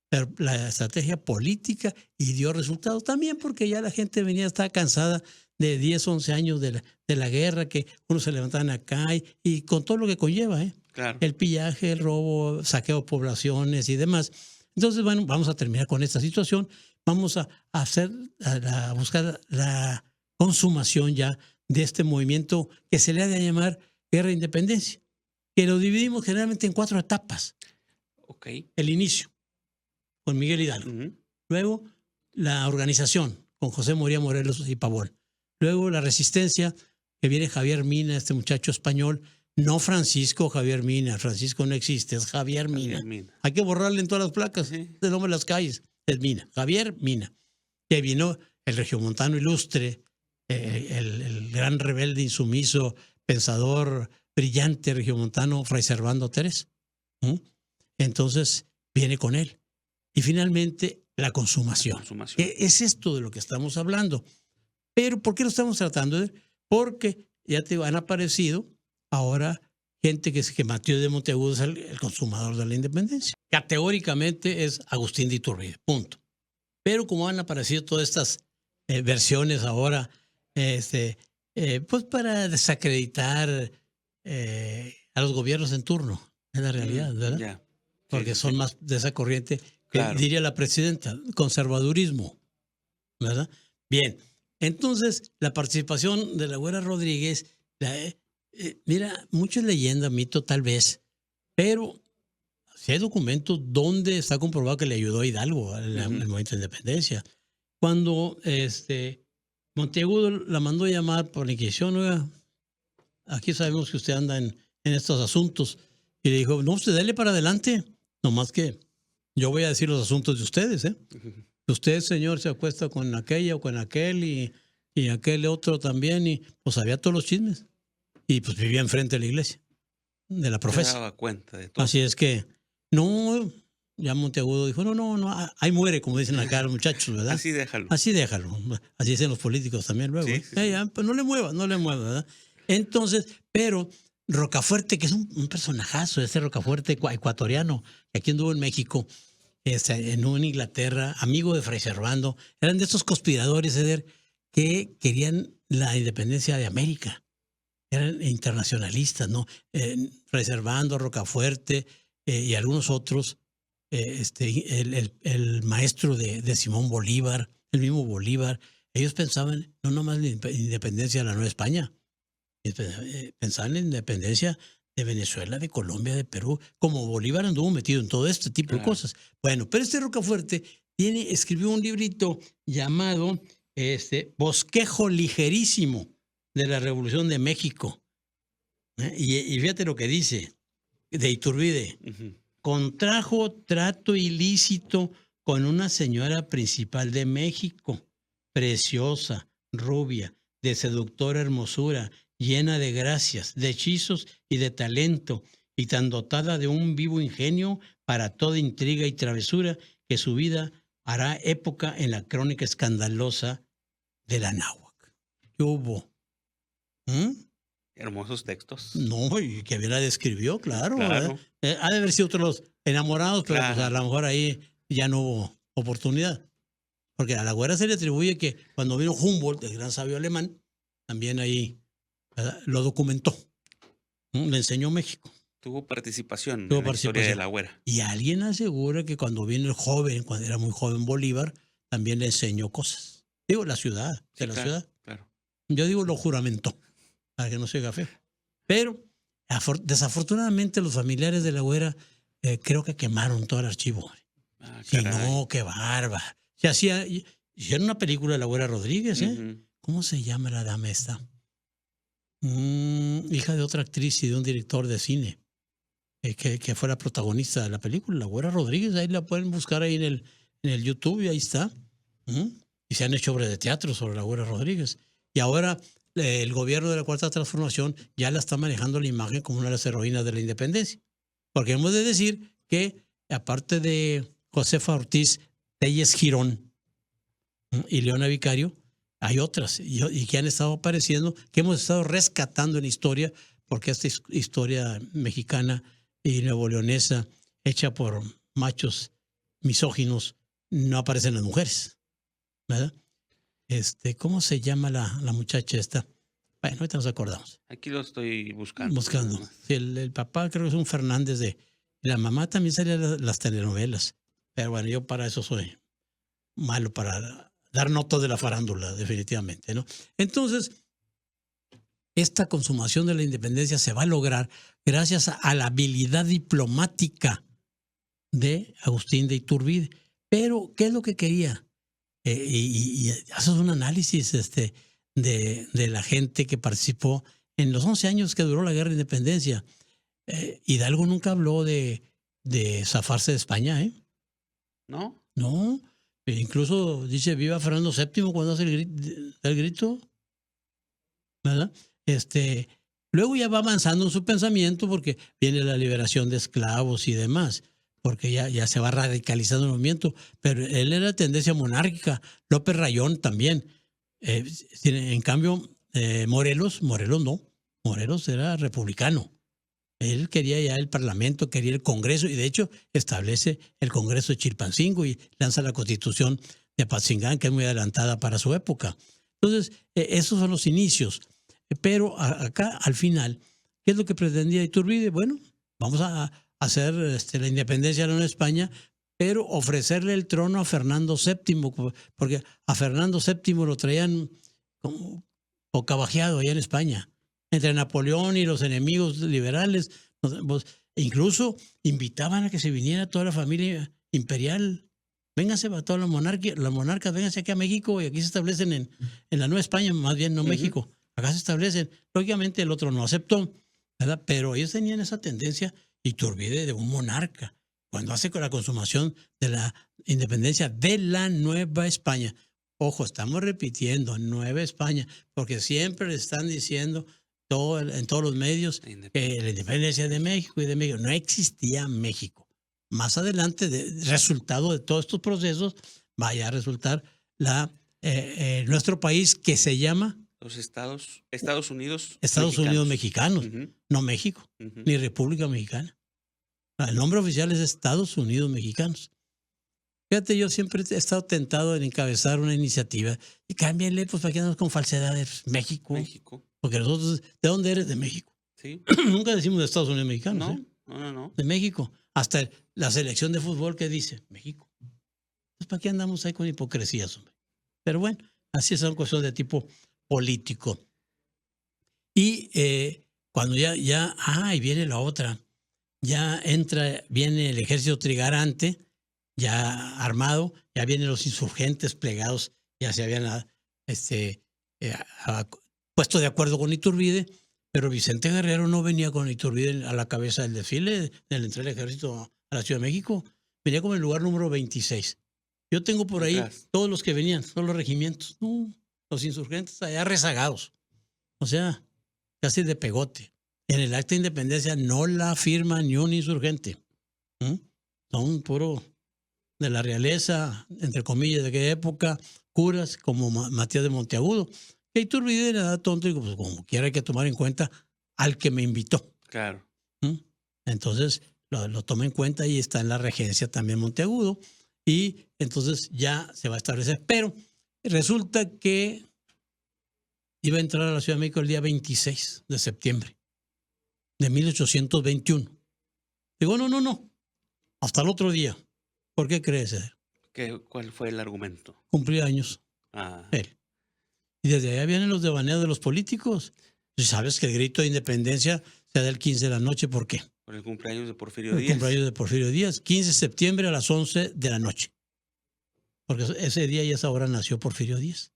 Pero la estrategia política y dio resultados también porque ya la gente estaba cansada de 10, 11 años de la guerra, que uno se levantaban acá y con todo lo que conlleva, Claro. El pillaje, el robo, saqueo de poblaciones y demás. Entonces, bueno, vamos a terminar con esta situación. Vamos a buscar la consumación ya de este movimiento que se le ha de llamar Guerra de Independencia, que lo dividimos generalmente en 4 etapas. Okay. El inicio, con Miguel Hidalgo. Luego, la organización, con José María Morelos y Pavón. Luego, la resistencia, que viene Javier Mina, este muchacho español. No Francisco Javier Mina. Francisco no existe, es Javier Mina. Hay que borrarle en todas las placas el nombre de las calles. Es Mina, Javier Mina. Que vino el regiomontano ilustre, el gran rebelde insumiso, pensador brillante regiomontano, Fray Servando Terés. Entonces, viene con él. Y finalmente, la consumación. Es esto de lo que estamos hablando. Pero, ¿por qué lo estamos tratando? Porque ya han aparecido ahora gente que Matías de Monteagudo es el consumador de la independencia. Categóricamente es Agustín de Iturbide, punto. Pero como han aparecido todas estas versiones ahora, pues para desacreditar a los gobiernos en turno, es la realidad, ¿verdad? Ya. Sí, Porque sí, son sí. más de esa corriente, Claro. diría la presidenta, conservadurismo, ¿verdad? Bien, entonces la participación de la Güera Rodríguez, mira, mucho es leyenda, mito tal vez, pero si hay documentos donde está comprobado que le ayudó a Hidalgo al movimiento de independencia. Cuando Monteagudo la mandó a llamar por la Inquisición, oiga, aquí sabemos que usted anda en estos asuntos. Y le dijo, no, usted dale para adelante, nomás que yo voy a decir los asuntos de ustedes, ¿eh? Usted, señor, se acuesta con aquella o con aquel y aquel otro también, y pues había todos los chismes. Y pues vivía enfrente de la iglesia, de la Se profesa. daba cuenta de todo. Así es que, no, ya Monteagudo dijo, no, ahí muere, como dicen acá los muchachos, ¿verdad? Así déjalo. Así déjalo. Así dicen los políticos también luego. Sí, sí, Ya, pues no le mueva, ¿verdad? Entonces, pero Rocafuerte, que es un personajazo, ese Rocafuerte ecuatoriano, que aquí anduvo en México, en una Inglaterra, amigo de Fray Servando, eran de esos conspiradores, Eder, que querían la independencia de América. Eran internacionalistas, ¿no? Fray Servando, Rocafuerte y algunos otros, el maestro de Simón Bolívar, el mismo Bolívar, ellos pensaban no nomás en la independencia de la Nueva España, pensaban en la independencia de Venezuela, de Colombia, de Perú, como Bolívar anduvo metido en todo este tipo de cosas. Bueno, pero este Rocafuerte escribió un librito llamado Bosquejo Ligerísimo de la Revolución de México. Y fíjate lo que dice de Iturbide. Contrajo trato ilícito con una señora principal de México, preciosa, rubia, de seductora hermosura, llena de gracias, de hechizos y de talento, y tan dotada de un vivo ingenio para toda intriga y travesura, que su vida hará época en la crónica escandalosa de la náhuatl. ¿Qué hubo? Hermosos textos. No, y que bien la describió, claro. Claro. Ha de haber sido otros enamorados, pero Claro. pues a lo mejor ahí ya no hubo oportunidad. Porque a la Güera se le atribuye que cuando vino Humboldt, el gran sabio alemán, también ahí, ¿verdad?, lo documentó. Le enseñó México. Tuvo participación en la historia de la Güera. Y alguien asegura que cuando vino el joven, cuando era muy joven Bolívar, también le enseñó cosas. Digo, la ciudad, de la ciudad. Claro. Yo digo, lo juramentó, para que no se haga feo. Pero desafortunadamente los familiares de la Güera creo que quemaron todo el archivo. Si no, qué bárbaro. Hicieron una película de la Güera Rodríguez, ¿eh? ¿Cómo se llama la dama esta? Hija de otra actriz y de un director de cine, que fue la protagonista de la película, la Güera Rodríguez. Ahí la pueden buscar ahí en el YouTube y ahí está. Y se han hecho obras de teatro sobre la Güera Rodríguez. Y ahora el gobierno de la Cuarta Transformación ya la está manejando la imagen como una de las heroínas de la independencia. Porque hemos de decir que, aparte de Josefa Ortiz Telles Girón y Leona Vicario, hay otras y que han estado apareciendo, que hemos estado rescatando en la historia, porque esta historia mexicana y nuevoleonesa, hecha por machos misóginos, no aparecen las mujeres, ¿verdad? ¿Cómo se llama la muchacha esta? Bueno, ahorita nos acordamos. Aquí lo estoy buscando. Sí, el papá creo que es un Fernández la mamá también salía de las telenovelas. Pero bueno, yo para eso soy malo, para dar notas de la farándula, definitivamente, ¿no? Entonces, esta consumación de la independencia se va a lograr gracias a la habilidad diplomática de Agustín de Iturbide. Pero, ¿qué es lo que quería? Y haces un análisis de la gente que participó en los 11 años que duró la guerra de independencia. Hidalgo nunca habló de zafarse de España, ¿eh? ¿No? No. Incluso dice viva Fernando VII cuando hace el grito, ¿verdad? Luego ya va avanzando en su pensamiento porque viene la liberación de esclavos y demás, porque ya se va radicalizando el movimiento, pero él era de tendencia monárquica. López Rayón también. En cambio, Morelos no. Morelos era republicano. Él quería ya el Parlamento, quería el Congreso, y de hecho establece el Congreso de Chilpancingo y lanza la Constitución de Apatzingán, que es muy adelantada para su época. Entonces, esos son los inicios. Pero acá, al final, ¿Qué es lo que pretendía Iturbide? Bueno, vamos a hacer la independencia de la Nueva España, pero ofrecerle el trono a Fernando VII, porque a Fernando VII lo traían como bocabajeado allá en España, entre Napoleón y los enemigos liberales. Incluso invitaban a que se viniera toda la familia imperial. Vénganse para toda la monarquía, las monarcas, vénganse aquí a México y aquí se establecen en la Nueva España, más bien no México. Acá se establecen. Lógicamente el otro no aceptó, ¿verdad? Pero ellos tenían esa tendencia, Iturbide, de un monarca, cuando hace con la consumación de la independencia de la Nueva España. Ojo, estamos repitiendo, Nueva España, porque siempre le están diciendo en todos los medios que la independencia de México y de México. No existía México. Más adelante, resultado de todos estos procesos, vaya a resultar nuestro país, que se llama los Estados Unidos Mexicanos, no México, ni República Mexicana. El nombre oficial es Estados Unidos Mexicanos. Fíjate, yo siempre he estado tentado en encabezar una iniciativa y cámbienle, pues para que andamos con falsedades. México. Porque nosotros, ¿de dónde eres? De México. Sí. Nunca decimos de Estados Unidos Mexicanos. No. De México. Hasta la selección de fútbol que dice México. Pues para qué andamos ahí con hipocresías, hombre. Pero bueno, así son cuestiones de tipo político. Y cuando y viene la otra, viene el ejército trigarante, ya armado, ya vienen los insurgentes plegados, ya se habían puesto de acuerdo con Iturbide, pero Vicente Guerrero no venía con Iturbide a la cabeza del desfile del entrar el ejército a la Ciudad de México, venía como el lugar número 26. Yo tengo por ahí todos los que venían, todos los regimientos, los insurgentes allá rezagados, o sea, casi de pegote. En el acta de independencia no la firma ni un insurgente. Son puro de la realeza, entre comillas, de aquella época, curas como Matías de Monteagudo. Que Iturbide era tonto y pues como quiera hay que tomar en cuenta al que me invitó. Claro. Entonces lo toma en cuenta y está en la regencia también Monteagudo. Y entonces ya se va a establecer. Pero resulta que iba a entrar a la Ciudad de México el día 26 de septiembre de 1821. Digo, no. Hasta el otro día. ¿Por qué crees, Eder? ¿Cuál fue el argumento? Cumplía años. Él. Y desde allá vienen los devaneos de los políticos. Y sabes que el grito de independencia se da el 15 de la noche. ¿Por qué? Por el cumpleaños de Porfirio Díaz. El cumpleaños de Porfirio Díaz. 15 de septiembre a las 11 de la noche. Porque ese día y esa hora nació Porfirio Díaz.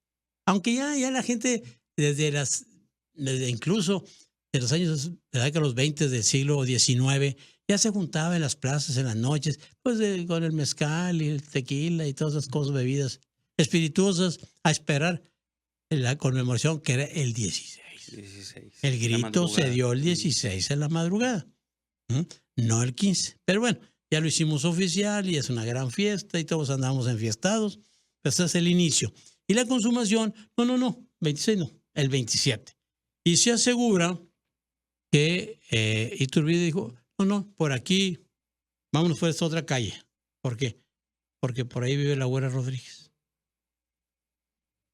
Aunque ya la gente, desde incluso de los años, de la década de los 20 del siglo XIX, ya se juntaba en las plazas en las noches, pues con el mezcal y el tequila y todas esas cosas, bebidas espirituosas, a esperar la conmemoración, que era el 16. El grito se dio el 16 en la madrugada, no el 15. Pero bueno, ya lo hicimos oficial y es una gran fiesta y todos andamos enfiestados. Pues ese es el inicio. Y la consumación, no, 26 no, el 27. Y se asegura que Iturbide dijo, no, por aquí, vámonos por esta otra calle. ¿Por qué? Porque por ahí vive la Güera Rodríguez.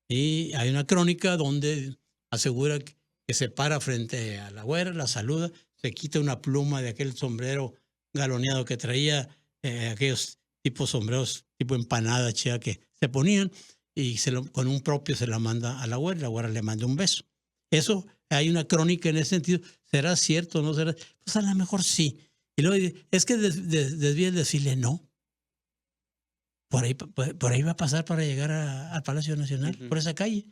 Y hay una crónica donde asegura que se para frente a la Güera, la saluda, se quita una pluma de aquel sombrero galoneado que traía, aquellos tipos sombreros tipo empanada chea que se ponían, y con un propio se la manda a la Güera le manda un beso. Eso, hay una crónica en ese sentido. ¿Será cierto o no será? Pues a lo mejor sí. Y luego es que desvía el desfile, no. Por ahí va a pasar para llegar al Palacio Nacional, por esa calle.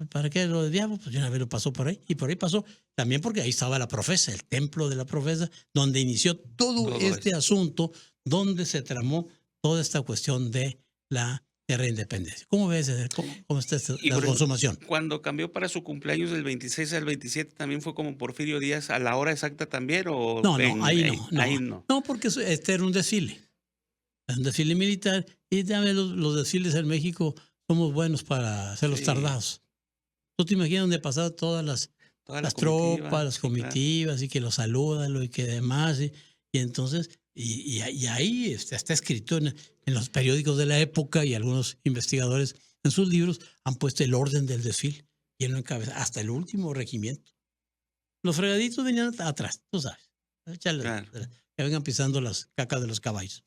¿Para qué lo desviamos? Pues una vez lo pasó por ahí. Y por ahí pasó también porque ahí estaba la profesa, el templo de la profesa, donde inició todo este asunto, donde se tramó toda esta cuestión de la reindependencia. ¿Cómo ves? ¿Cómo está la consumación? Cuando cambió para su cumpleaños del 26 al 27, ¿también fue como Porfirio Díaz a la hora exacta también? ¿O ahí no. No, porque este era un desfile. Es un desfile militar. Y también los desfiles en México somos buenos para hacerlos tardados. ¿Tú te imaginas donde pasaban todas las tropas, las comitivas, y que los saludan y que demás? Y entonces, y ahí está escrito en los periódicos de la época, y algunos investigadores en sus libros han puesto el orden del desfile y él no encabeza hasta el último regimiento. Los fregaditos venían atrás, tú sabes. Claro. Que vengan pisando las cacas de los caballos.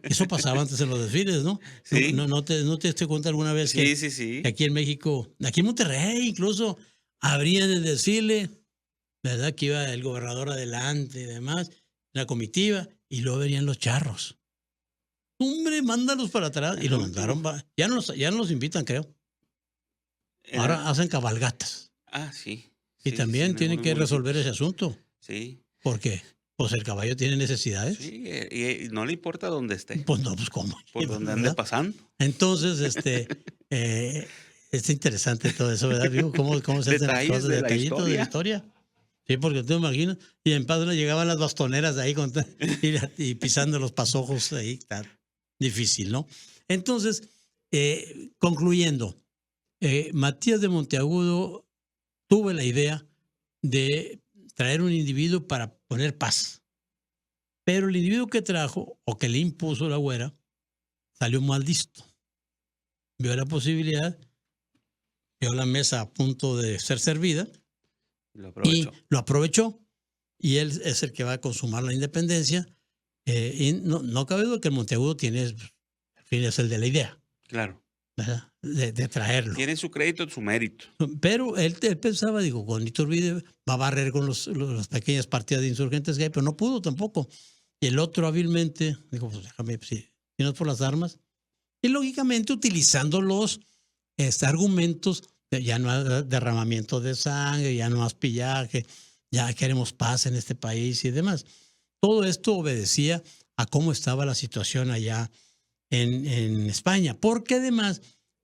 Eso pasaba antes en los desfiles, ¿no? Sí. No te diste cuenta alguna vez que Sí. aquí en México, aquí en Monterrey incluso, abrían el desfile, ¿verdad? Que iba el gobernador adelante y demás, la comitiva, y luego venían los charros. Hombre, mándalos para atrás. Y El los último. mandaron, ya no los invitan, creo. Era- Ahora hacen cabalgatas. Sí. Y Sí, también en tienen algunos que resolver ese municipios. asunto. Sí. Porque, pues el caballo tiene necesidades. Sí, y no le importa dónde esté, Pues no, pues cómo. por donde ande ¿Verdad? pasando. Entonces, es interesante todo eso, ¿verdad? Digo, ¿cómo se hacen las Detalles cosas, de la detallitos de la historia. historia? Sí, porque tú te imaginas, y en Padre llegaban las bastoneras ahí y pisando los pasojos ahí, está difícil, ¿no? Entonces, concluyendo, Matías de Monteagudo tuvo la idea de traer un individuo para poner paz. Pero el individuo que trajo, o que le impuso la güera, salió mal listo. Vio la posibilidad, vio la mesa a punto de ser servida Lo y aprovechó. lo aprovechó. Y él es el que va a consumar la independencia. Y no cabe duda que el Monteagudo tiene, en fin, es el de la idea, Claro. ¿verdad? De traerlo. Tiene su crédito, su mérito. Pero él pensaba, digo, con Iturbide va a barrer con las pequeñas partidas de insurgentes que hay, pero no pudo tampoco. Y el otro hábilmente dijo, pues déjame, si no es por las armas. Y lógicamente utilizando los argumentos, ya no hay derramamiento de sangre, ya no más pillaje, ya queremos paz en este país y demás. Todo esto obedecía a cómo estaba la situación allá en España, porque además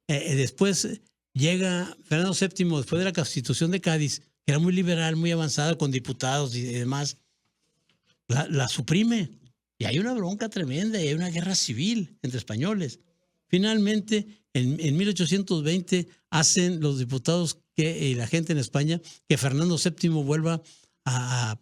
después llega Fernando VII, después de la Constitución de Cádiz, que era muy liberal, muy avanzada, con diputados y demás, la suprime. Y hay una bronca tremenda y hay una guerra civil entre españoles. Finalmente, en 1820, hacen los diputados y la gente en España que Fernando VII vuelva a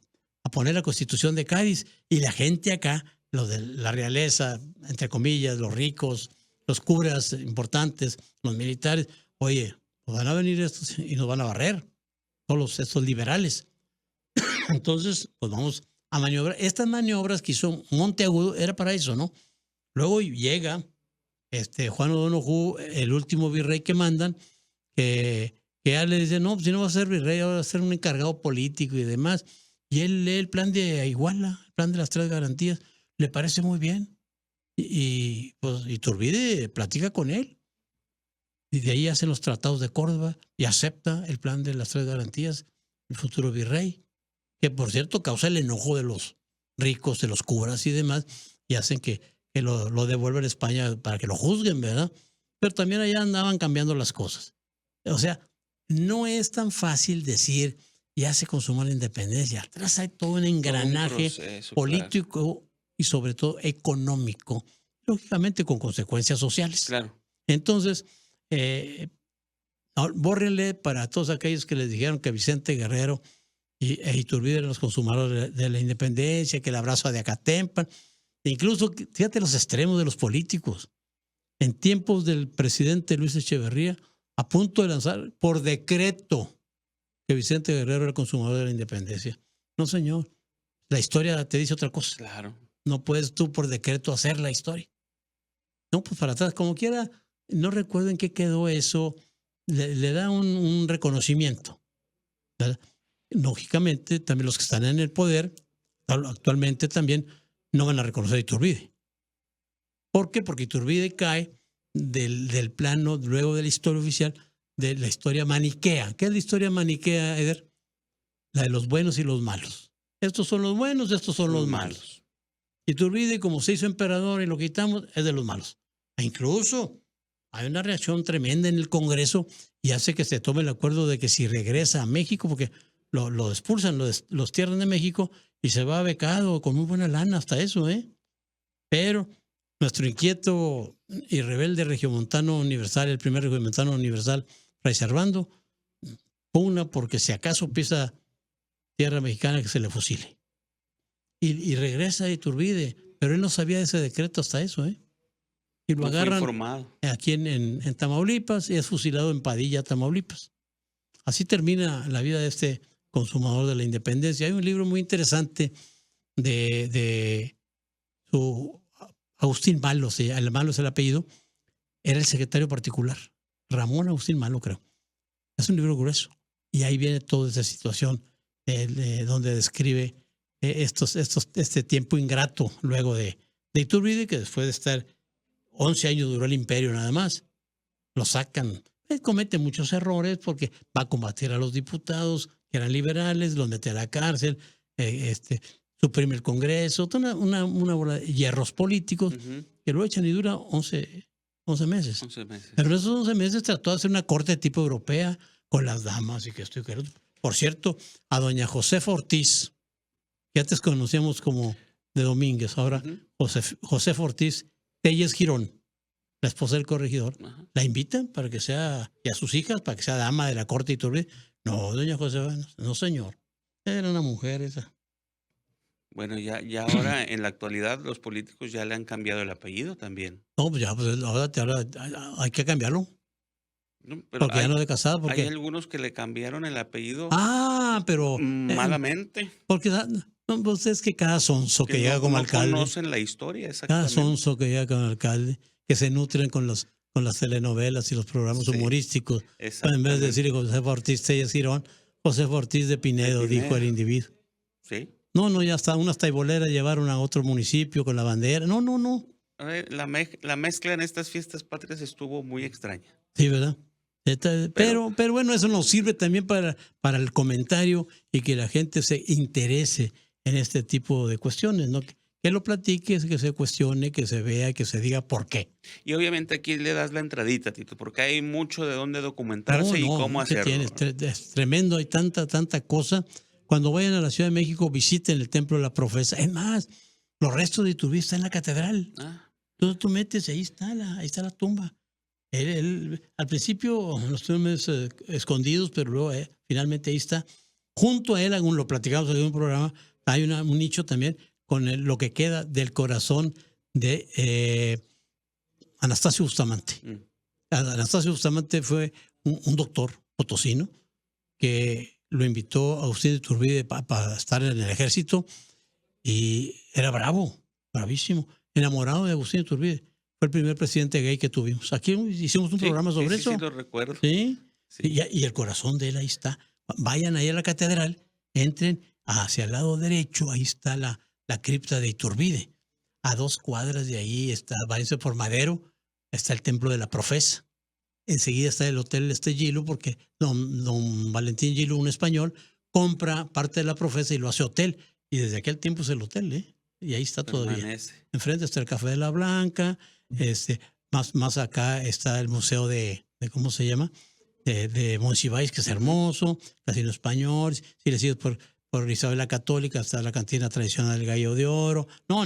poner la Constitución de Cádiz, y la gente acá, los de la realeza, entre comillas, los ricos, los curas importantes, los militares, oye, pues van a venir estos y nos van a barrer, todos estos liberales. Entonces, pues vamos a maniobrar. Estas maniobras que hizo Monteagudo era para eso, ¿no? Luego llega Juan O'Donoghue, el último virrey que mandan, que ya le dice, no, si no va a ser virrey, va a ser un encargado político y demás. Y él lee el plan de Iguala, el plan de las 3 garantías, le parece muy bien. Pues Iturbide platica con él. Y de ahí hacen los tratados de Córdoba y acepta el plan de las 3 garantías, el futuro virrey, que por cierto causa el enojo de los ricos, de los curas y demás, y hacen que lo devuelvan a España para que lo juzguen, ¿verdad? Pero también allá andaban cambiando las cosas. O sea, no es tan fácil decir, ya se consumó la independencia. Atrás hay todo un engranaje político, claro, y sobre todo económico, lógicamente con consecuencias sociales. Claro. Entonces, bórrenle para todos aquellos que les dijeron que Vicente Guerrero e Iturbide eran los consumadores de la independencia, que el abrazo de Acatempan. Incluso, fíjate los extremos de los políticos. En tiempos del presidente Luis Echeverría, a punto de lanzar por decreto que Vicente Guerrero era el consumador de la independencia. No, señor. La historia te dice otra cosa. Claro. No puedes tú por decreto hacer la historia. No, pues para atrás, como quiera, no recuerdo en qué quedó eso. Le da un reconocimiento, ¿verdad? Lógicamente, también los que están en el poder actualmente también no van a reconocer a Iturbide. ¿Por qué? Porque Iturbide cae del plano, luego de la historia oficial, de la historia maniquea. ¿Qué es la historia maniquea, Eder? La de los buenos y los malos. Estos son los buenos, estos son los malos. Iturbide, como se hizo emperador y lo quitamos, es de los malos. E incluso hay una reacción tremenda en el Congreso y hace que se tome el acuerdo de que si regresa a México, porque lo expulsan, los tierran de México y se va becado con muy buena lana hasta eso, ¿eh? Pero nuestro inquieto y rebelde regiomontano universal, el primer regiomontano universal, Fray Servando, pugna porque si acaso pisa tierra mexicana que se le fusile. Y regresa a Iturbide, pero él no sabía de ese decreto hasta eso, ¿eh? Y lo agarran aquí en Tamaulipas y es fusilado en Padilla, Tamaulipas. Así termina la vida de este consumador de la independencia. Hay un libro muy interesante de su Agustín Malo, el Malo es el apellido, era el secretario particular, Ramón Agustín Malo, creo. Es un libro grueso. Y ahí viene toda esa situación donde describe este tiempo ingrato luego de Iturbide, que después de estar 11 años duró el imperio nada más. Lo sacan. Él comete muchos errores porque va a combatir a los diputados que eran liberales, los mete a la cárcel, suprime el Congreso, toda una bola de hierros políticos que lo echan y dura 11 meses. 11 meses. Pero en esos 11 meses trató de hacer una corte tipo europea con las damas y que esto y que otro. Por cierto, a doña Josefa Ortiz, que antes conocíamos como de Domínguez, ahora Josefa Ortiz Telles Girón, la esposa del corregidor, la invitan para que sea, y a sus hijas, para que sea dama de la corte y Iturbide. No, doña Josefa, no señor. Era una mujer esa. Bueno, ya ahora en la actualidad los políticos ya le han cambiado el apellido también. No, pues ya, pues ahora hay que cambiarlo. No, pero porque ya no de casada. Porque... Hay algunos que le cambiaron el apellido. Pero malamente. Porque no, pues es que cada sonso que llega como alcalde. No conocen la historia, exactamente. Cada sonso que llega como alcalde, que se nutren con las telenovelas y los programas humorísticos. En vez de decir Josefa Ortiz Telles Girón, Josefa Ortiz de Pinedo, dijo el individuo. Sí. No, ya hasta unas taiboleras llevaron a otro municipio con la bandera. No. A ver, la mezcla en estas fiestas patrias estuvo muy extraña. Sí, ¿verdad? Pero bueno, eso nos sirve también para el comentario y que la gente se interese en este tipo de cuestiones, ¿no? Que lo platique, que se cuestione, que se vea, que se diga por qué. Y obviamente aquí le das la entradita, Tito, porque hay mucho de dónde documentarse y cómo hacerlo. Es tremendo, hay tanta cosa. Cuando vayan a la Ciudad de México, visiten el Templo de la Profesa. Es más, los restos de Iturbide están en la catedral. Entonces tú metes, ahí está la tumba. Al principio los tuvimos escondidos, pero luego finalmente ahí está. Junto a él, lo platicamos en un programa, hay un nicho también con lo que queda del corazón de Anastasio Bustamante. Anastasio Bustamante fue un doctor potosino que lo invitó a Agustín de Iturbide para estar en el ejército y era bravísimo, enamorado de Agustín de Iturbide. Fue el primer presidente gay que tuvimos. Aquí hicimos un programa sobre eso. Sí, lo recuerdo. Sí. Y el corazón de él ahí está. Vayan ahí a la catedral, entren hacia el lado derecho, ahí está la cripta de Iturbide. A 2 cuadras de ahí váyanse por Madero, está el Templo de la Profesa. Enseguida está el Hotel Gilo, porque don Valentín Gilo, un español, compra parte de la Profesa y lo hace hotel. Y desde aquel tiempo es el hotel, y ahí está todavía. Enfrente está el Café de la Blanca, más acá está el museo de ¿cómo se llama? De Monsiváis, que es hermoso, Casino Español. Si le sigues por Isabel la Católica, está la cantina tradicional del Gallo de Oro. No.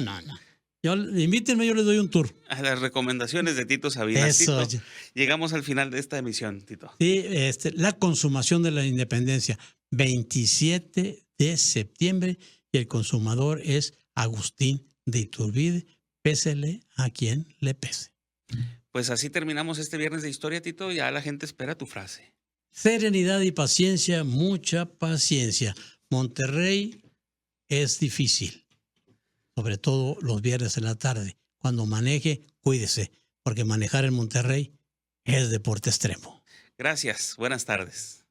Invítenme, yo les doy un tour. A las recomendaciones de Tito Sabinas. Eso. Tito, llegamos al final de esta emisión, Tito. Sí, la consumación de la independencia, 27 de septiembre, y el consumador es Agustín de Iturbide, pésele a quien le pese. Pues así terminamos este viernes de historia, Tito. Ya la gente espera tu frase. Serenidad y paciencia, mucha paciencia. Monterrey es difícil, sobre todo los viernes en la tarde. Cuando maneje, cuídese, porque manejar en Monterrey es deporte extremo. Gracias, buenas tardes.